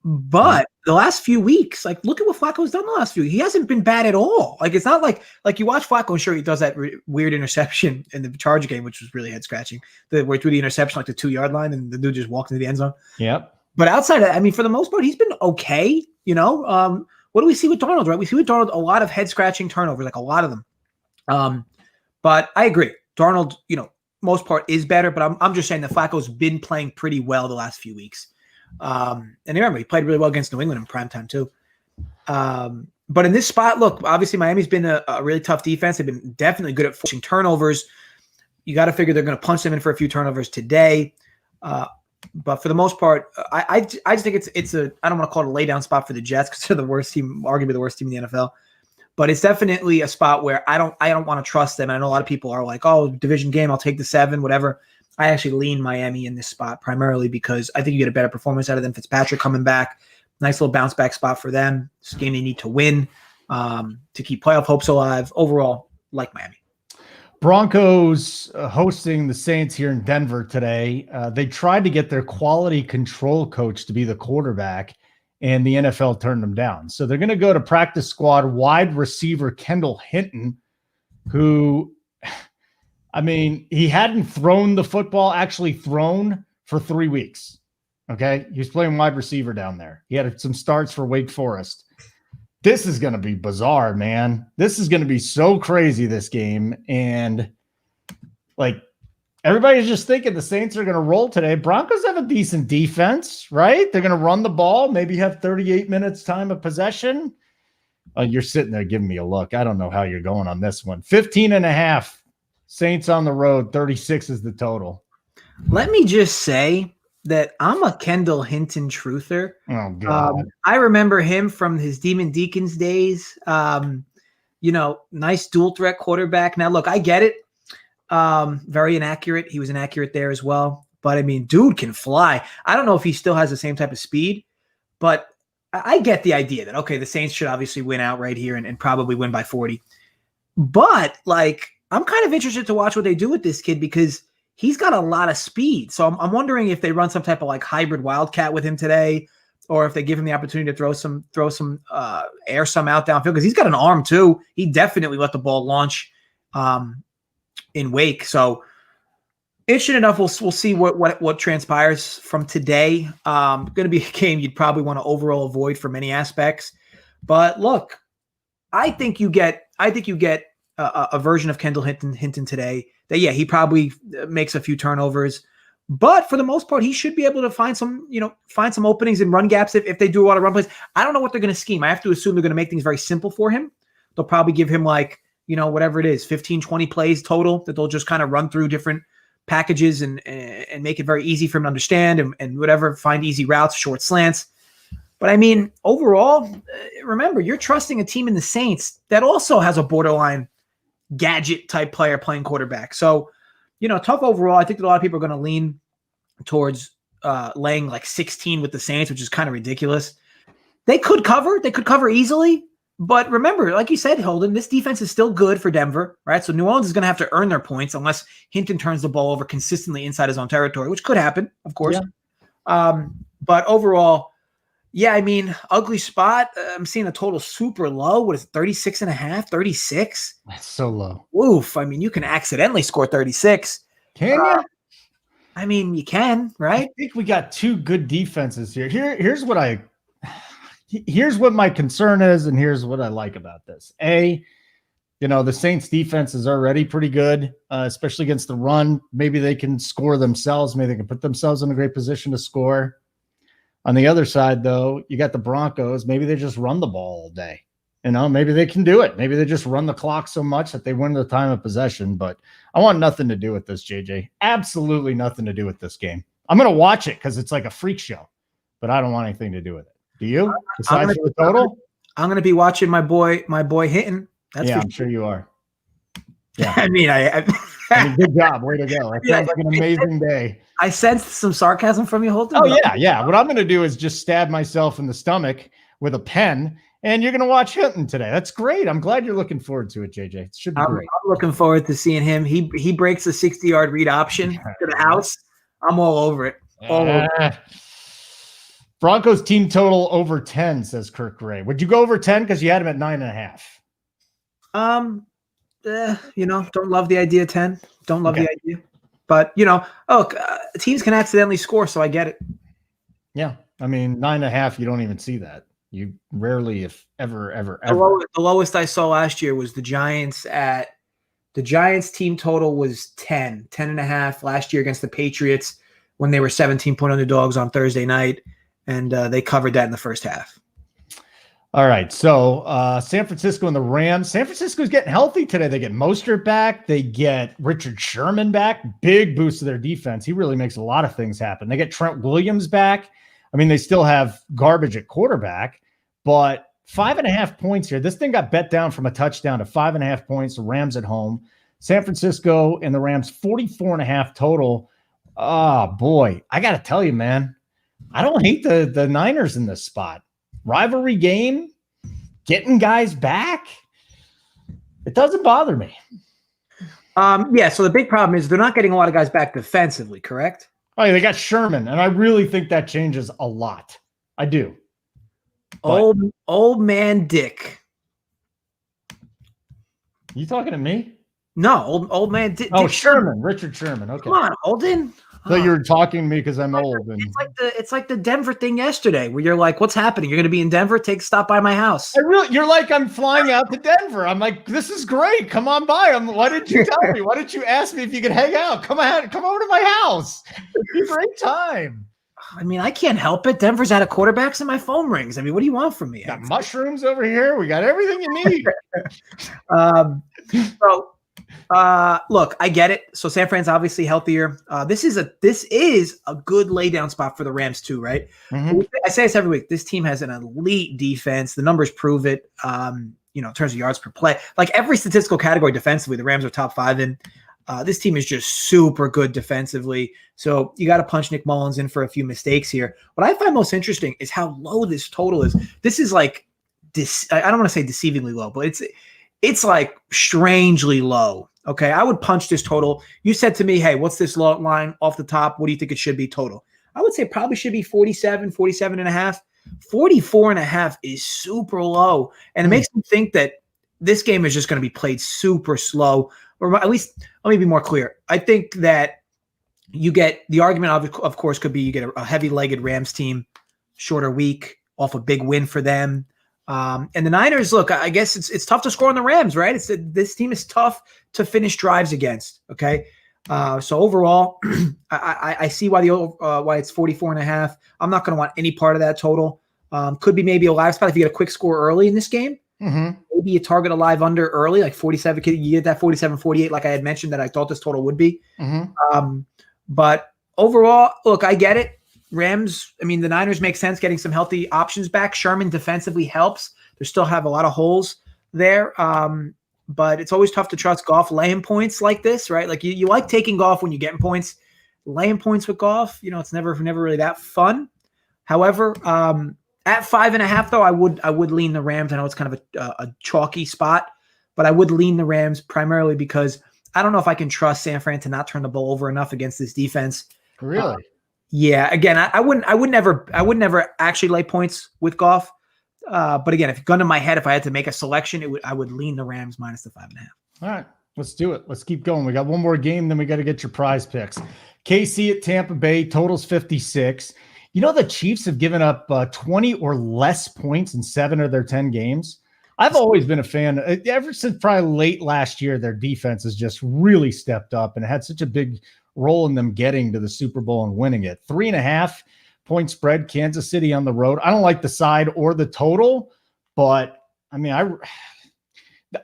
But the last few weeks, look at what Flacco's done the last few weeks. He hasn't been bad at all. It's not like you watch Flacco, and sure, he does that weird interception in the Charger game, which was really head-scratching. Where through the interception, the 2-yard line, and the dude just walked into the end zone. Yep. But outside of that, for the most part, he's been okay. What do we see with Darnold, right? We see with Darnold a lot of head-scratching turnovers, a lot of them. But I agree. Darnold, most part is better, but I'm just saying that Flacco's been playing pretty well the last few weeks. And remember, he played really well against New England in primetime too. But in this spot, look, obviously Miami's been a really tough defense. They've been definitely good at forcing turnovers. You got to figure they're going to punch them in for a few turnovers today. But for the most part, I just think it's I don't want to call it a laydown spot for the Jets because they're the worst team, arguably the worst team in the NFL. But it's definitely a spot where I don't want to trust them. And I know a lot of people are like, oh, division game, I'll take the 7, whatever. I actually lean Miami in this spot primarily because I think you get a better performance out of them. Fitzpatrick coming back, nice little bounce back spot for them. It's a game they need to win to keep playoff hopes alive. Overall, like Miami. Broncos hosting the Saints here in Denver today. They tried to get their quality control coach to be the quarterback, and the NFL turned them down. So they're going to go to practice squad wide receiver Kendall Hinton, who, he hadn't thrown the football, actually thrown for 3 weeks. Okay. He was playing wide receiver down there. He had some starts for Wake Forest. This is going to be bizarre, man. This is going to be so crazy, this game. And everybody's just thinking the Saints are going to roll today. Broncos have a decent defense, right? They're going to run the ball, maybe have 38 minutes time of possession. You're sitting there giving me a look. I don't know how you're going on this one. 15.5 Saints on the road. 36 is the total. Let me just say that I'm a Kendall Hinton truther. Oh, God. I remember him from his Demon Deacons days. Nice dual threat quarterback. Now, look, I get it. Very inaccurate. He was inaccurate there as well. But, dude can fly. I don't know if he still has the same type of speed, but I get the idea that, okay, the Saints should obviously win outright here and probably win by 40. But, I'm kind of interested to watch what they do with this kid because he's got a lot of speed. So I'm wondering if they run some type of hybrid wildcat with him today, or if they give him the opportunity to throw some air some out downfield, because he's got an arm too. He definitely let the ball launch in Wake. So interesting enough. We'll see what transpires from today. Going to be a game you'd probably want to overall avoid for many aspects. But look, I think you get a version of Kendall Hinton today that, yeah, he probably makes a few turnovers, but for the most part, he should be able to find some openings and run gaps if they do a lot of run plays. I don't know what they're going to scheme. I have to assume they're going to make things very simple for him. They'll probably give him whatever it is, 15, 20 plays total that they'll just kind of run through different packages and make it very easy for him to understand and whatever, find easy routes, short slants. But I mean, overall, remember, you're trusting a team in the Saints that also has a borderline gadget type player playing quarterback. So, tough overall. I think that a lot of people are going to lean towards laying 16 with the Saints, which is kind of ridiculous. They could cover. They could cover easily. But remember, like you said, Holden, this defense is still good for Denver, right? So New Orleans is going to have to earn their points unless Hinton turns the ball over consistently inside his own territory, which could happen, of course. Yeah. But overall, yeah, I mean, ugly spot. I'm seeing a total super low. What is it, 36.5, 36? That's so low. Oof. I mean, you can accidentally score 36. Can you? I mean, you can, right? I think we got two good defenses here. Here's what my concern is, and here's what I like about this. The Saints defense is already pretty good, especially against the run. Maybe they can score themselves. Maybe they can put themselves in a great position to score. On the other side, though, you got the Broncos. Maybe they just run the ball all day. Maybe they can do it. Maybe they just run the clock so much that they win the time of possession. But I want nothing to do with this, JJ. Absolutely nothing to do with this game. I'm going to watch it because it's like a freak show, but I don't want anything to do with it. Do you? Besides for the total? I'm going to be watching my boy Hinton. I'm sure you are. Yeah. I mean, good job. Way to go. That sounds like an amazing day. I sensed some sarcasm from you, Holden. Oh, yeah. What I'm going to do is just stab myself in the stomach with a pen, and you're going to watch Hinton today. That's great. I'm glad you're looking forward to it, JJ. It should be great. I'm looking forward to seeing him. He breaks a 60-yard read option to the house. I'm all over it. All over it. Broncos team total over 10, says Kirk Gray. Would you go over 10 because you had him at 9.5? Don't love the idea of 10. Don't love the idea. But, teams can accidentally score, so I get it. Yeah. I mean, 9.5, you don't even see that. You rarely, if ever. The lowest I saw last year was the Giants team total was 10.5 last year against the Patriots when they were 17-point underdogs on Thursday night. And they covered that in the first half. All right. So San Francisco and the Rams. San Francisco's getting healthy today. They get Mostert back. They get Richard Sherman back. Big boost to their defense. He really makes a lot of things happen. They get Trent Williams back. I mean, they still have garbage at quarterback, but 5.5 points here. This thing got bet down from a touchdown to 5.5 points. The Rams at home. San Francisco and the Rams 44.5 total. Oh, boy. I got to tell you, man. I don't hate the Niners in this spot. Rivalry game, getting guys back. It doesn't bother me. So the big problem is they're not getting a lot of guys back defensively, correct? Oh, yeah, they got Sherman, and I really think that changes a lot. I do. Old man Dick. You talking to me? No, old man Dick. Oh, Sherman, Richard Sherman. Okay. Come on, Holden. So you were talking to me because I'm old. And it's like the Denver thing yesterday where you're like, what's happening? You're going to be in Denver? Stop by my house. You're like, I'm flying out to Denver. I'm like, this is great. Come on by. Why didn't you tell me? Why didn't you ask me if you could hang out? Come over to my house. It'd be a great time. I mean, I can't help it. Denver's out of quarterbacks and my phone rings. I mean, what do you want from me? Got mushrooms over here. We got everything you need. Look, I get it. So San Fran's obviously healthier. This is a good lay down spot for the Rams too, right? Mm-hmm. I say this every week. This team has an elite defense. The numbers prove it. In terms of yards per play, like every statistical category defensively, the Rams are top 5 in. This team is just super good defensively. So you got to punch Nick Mullins in for a few mistakes here. What I find most interesting is how low this total is. This is like I don't want to say deceivingly low, but it's like strangely low. Okay, I would punch this total. You said to me, hey, what's this line off the top? What do you think it should be total? I would say probably should be 47 and a half. 44.5 is super low. And it makes me think that this game is just going to be played super slow. Or at least, let me be more clear. I think that you get the argument of course, could be you get a heavy-legged Rams team, shorter week, off a big win for them. And the Niners, look, I guess it's tough to score on the Rams, right? This team is tough to finish drives against, okay? So overall, I see why why it's 44.5. I'm not going to want any part of that total. Could be maybe a live spot if you get a quick score early in this game. Mm-hmm. Maybe you target a live under early, like 47. You get that 47-48, like I had mentioned that I thought this total would be. Mm-hmm. But overall, look, I get it. Rams, I mean, the Niners make sense getting some healthy options back. Sherman defensively helps. They still have a lot of holes there. But it's always tough to trust Goff laying points like this, right? Like you like taking Goff when you're getting points. Laying points with Goff, it's never really that fun. However, at 5.5 though, I would lean the Rams. I know it's kind of a chalky spot, but I would lean the Rams primarily because I don't know if I can trust San Fran to not turn the ball over enough against this defense. Really? Yeah. Again, I would never actually lay points with Goff. But again, if gun to my head, if I had to make a selection, I would lean the Rams minus the 5.5. All right, let's do it. Let's keep going. We got one more game, then we got to get your prize picks. KC at Tampa Bay, totals 56. The Chiefs have given up 20 or less points in 7 of their 10 games. I've always been a fan. Ever since probably late last year, their defense has just really stepped up and had such a big role in them getting to the Super Bowl and winning it. 3.5 point spread, Kansas City on the road. I don't like the side or the total, but I mean,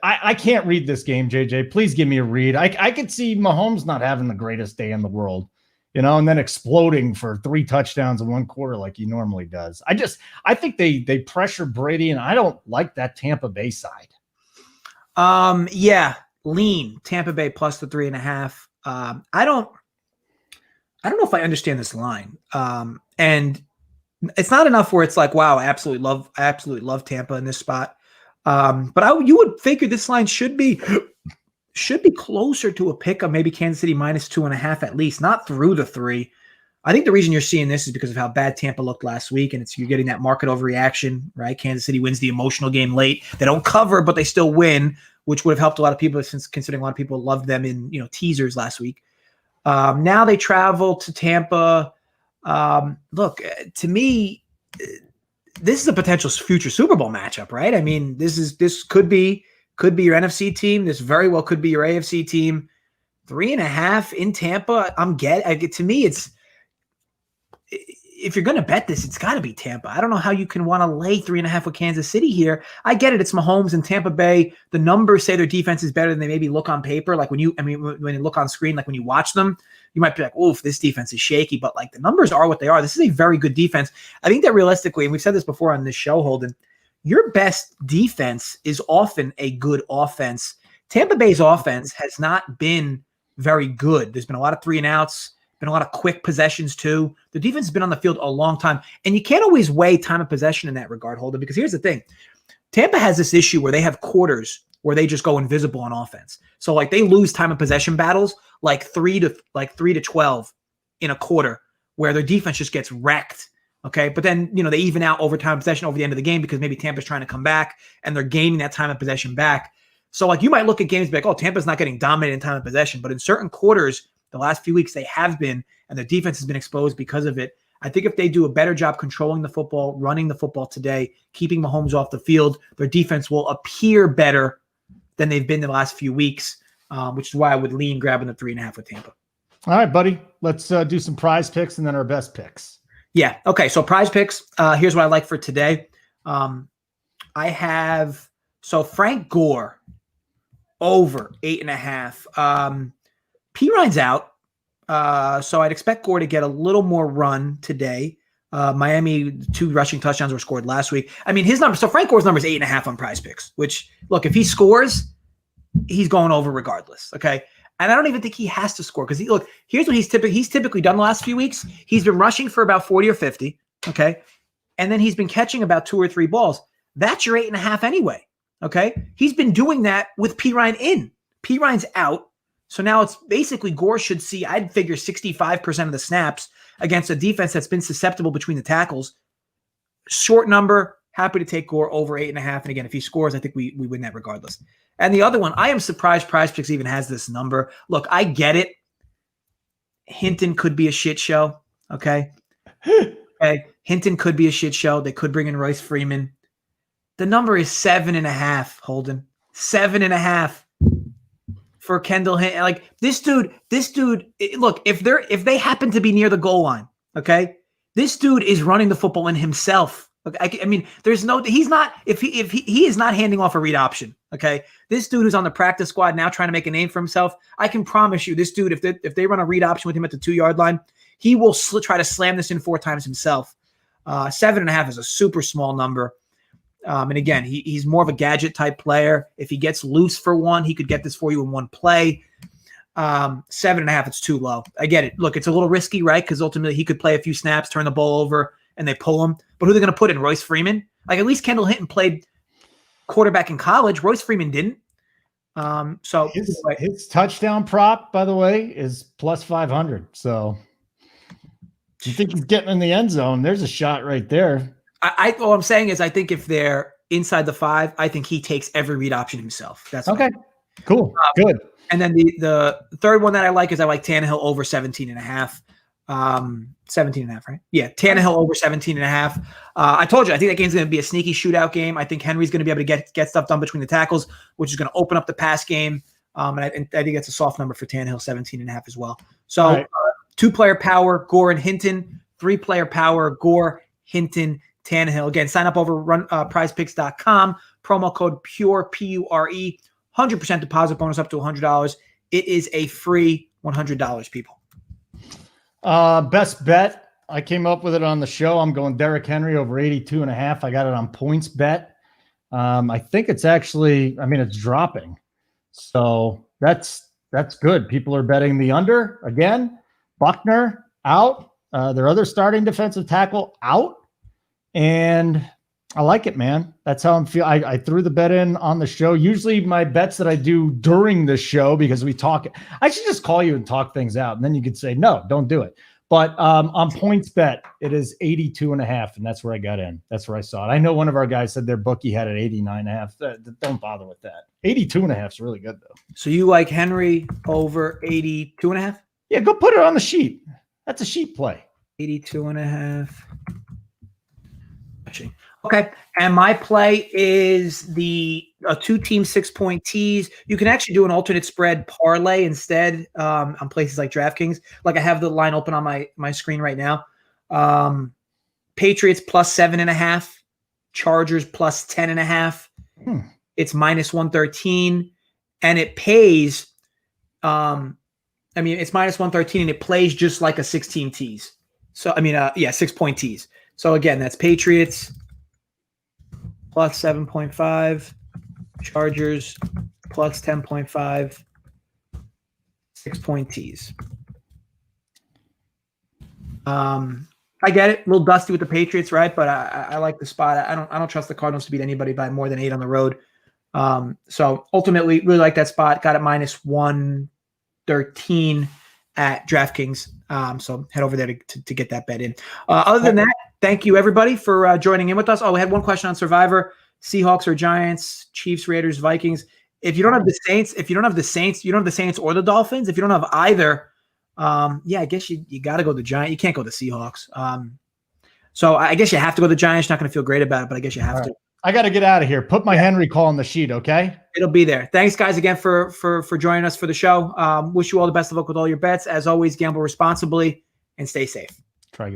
I can't read this game, JJ. Please give me a read. I could see Mahomes not having the greatest day in the world, and then exploding for 3 touchdowns in 1 quarter like he normally does. I think they pressure Brady, and I don't like that Tampa Bay side. Yeah, lean Tampa Bay plus the 3.5. I don't know if I understand this line. And it's not enough where it's like, wow, I absolutely love Tampa in this spot. But you would figure this line should be closer to a pick of maybe Kansas City minus 2.5 at least, not through the 3. I think the reason you're seeing this is because of how bad Tampa looked last week, and you're getting that market overreaction, right? Kansas City wins the emotional game late. They don't cover, but they still win, which would have helped a lot of people since considering a lot of people loved them in teasers last week. Now they travel to Tampa. Look, to me, this is a potential future Super Bowl matchup, right? I mean, this could be your NFC team. This very well could be your AFC team. 3.5 in Tampa. To me, if you're going to bet this, it's got to be Tampa. I don't know how you can want to lay 3.5 with Kansas City here. I get it. It's Mahomes and Tampa Bay. The numbers say their defense is better than they maybe look on paper. Like when you look on screen, like when you watch them, you might be like, oof, this defense is shaky. But like the numbers are what they are. This is a very good defense. I think that realistically, and we've said this before on this show, Holden, your best defense is often a good offense. Tampa Bay's offense has not been very good. There's been a lot of 3-and-outs. Been a lot of quick possessions too. The defense has been on the field a long time, and you can't always weigh time of possession in that regard, Holden, because here's the thing. Tampa has this issue where they have quarters where they just go invisible on offense. So like they lose time of possession battles like 3 to 12 in a quarter where their defense just gets wrecked. Okay. But then, they even out over time of possession over the end of the game because maybe Tampa's trying to come back and they're gaining that time of possession back. So like you might look at games and be like, oh, Tampa's not getting dominated in time of possession, but in certain quarters, the last few weeks they have been, and their defense has been exposed because of it. I think if they do a better job controlling the football, running the football today, keeping Mahomes off the field, their defense will appear better than they've been the last few weeks, which is why I would lean grabbing the 3.5 with Tampa. All right, buddy. Let's do some prize picks and then our best picks. Yeah. Okay. So prize picks. Here's what I like for today. I have Frank Gore over 8.5. P-Ryan's out. So I'd expect Gore to get a little more run today. Miami, 2 rushing touchdowns were scored last week. I mean, his number. So Frank Gore's number is 8.5 on prize picks, which look, if he scores, he's going over regardless. Okay. And I don't even think he has to score because here's what he's typically done the last few weeks. He's been rushing for about 40 or 50. Okay. And then he's been catching about 2 or 3 balls. That's your 8.5 anyway. Okay. He's been doing that with P. Ryan in. P. Ryan's out. So now it's basically Gore should see, I'd figure 65% of the snaps against a defense that's been susceptible between the tackles. short number. Happy to take Gore over 8.5. And again, if he scores, I think we win that regardless. And the other one, I am surprised Prize Picks even has this number. Look, I get it. Hinton could be a shit show. Okay. Okay. Hinton could be a shit show. They could bring in Royce Freeman. The number is 7.5, Holden. 7.5 for Kendall Hinton. Like this dude, look, if they happen to be near the goal line, okay, this dude is running the football in himself. Okay? I mean, he's not, if he is not handing off a read option, okay? This dude who's on the practice squad now trying to make a name for himself, I can promise you this dude, if they run a read option with him at the 2-yard line, he will try to slam this in 4 times himself. 7.5 is a super small number. And again, he's more of a gadget type player. If he gets loose for one, he could get this for you in one play. 7.5, it's too low. I get it. Look, it's a little risky, right? Because ultimately he could play a few snaps, turn the ball over, and they pull him. But who are they going to put in? Royce Freeman? Like at least Kendall Hinton played quarterback in college. Royce Freeman didn't. So his touchdown prop, by the way, is plus 500. So you think he's getting in the end zone? There's a shot right there. All I'm saying is I think if they're inside the 5, I think he takes every read option himself. That's okay. Cool. Good. And then the third one that I like is I like Tannehill over 17.5. 17.5, right? Yeah, Tannehill over 17.5. I told you, I think that game's going to be a sneaky shootout game. I think Henry's going to be able to get stuff done between the tackles, which is going to open up the pass game. And I think that's a soft number for Tannehill, 17.5 as well. So right. 2-player power, Gore and Hinton. 3-player power, Gore, Hinton, Tannehill. Again, sign up over prizepicks.com. Promo code PURE, PURE. 100% deposit bonus up to $100. It is a free $100, people. Best bet. I came up with it on the show. I'm going Derrick Henry over 82.5. I got it on points bet. I think it's actually, it's dropping. So that's good. People are betting the under again. Buckner out. Their other starting defensive tackle out. And I like it, man. That's how I'm feeling. I threw the bet in on the show. Usually my bets that I do during the show, because we talk, I should just call you and talk things out. And then you could say, no, don't do it. But on points bet, it is 82.5. And that's where I got in. That's where I saw it. I know one of our guys said their bookie had it 89.5. Don't bother with that. 82.5 is really good though. So you like Henry over 82.5? Yeah, go put it on the sheet. That's a sheet play. 82.5. Okay, and my play is the 2-team 6-point tease. You can actually do an alternate spread parlay instead on places like DraftKings. Like I have the line open on my screen right now. Patriots plus 7.5, Chargers plus 10.5. It's minus 113, and it pays. It's minus 113, and it plays just like a 16 tease. So 6-point tease. So again, that's Patriots plus 7.5, Chargers plus 10.5, 6-point tease. I get it, a little dusty with the Patriots, right? But I like the spot. I don't trust the Cardinals to beat anybody by more than 8 on the road. So ultimately, really like that spot. Got it minus 113 at DraftKings. So head over there to get that bet in. Other than that, thank you everybody for joining in with us. Oh, we had one question on Survivor: Seahawks or Giants, Chiefs, Raiders, Vikings. If you don't have the Saints, you don't have the Saints or the Dolphins. If you don't have either, I guess you got to go the Giants. You can't go the Seahawks. So I guess you have to go the Giants. Not going to feel great about it, but I guess you have to. I got to get out of here. Put my Henry call on the sheet, okay? It'll be there. Thanks, guys, again for joining us for the show. Wish you all the best of luck with all your bets. As always, gamble responsibly and stay safe. Try that.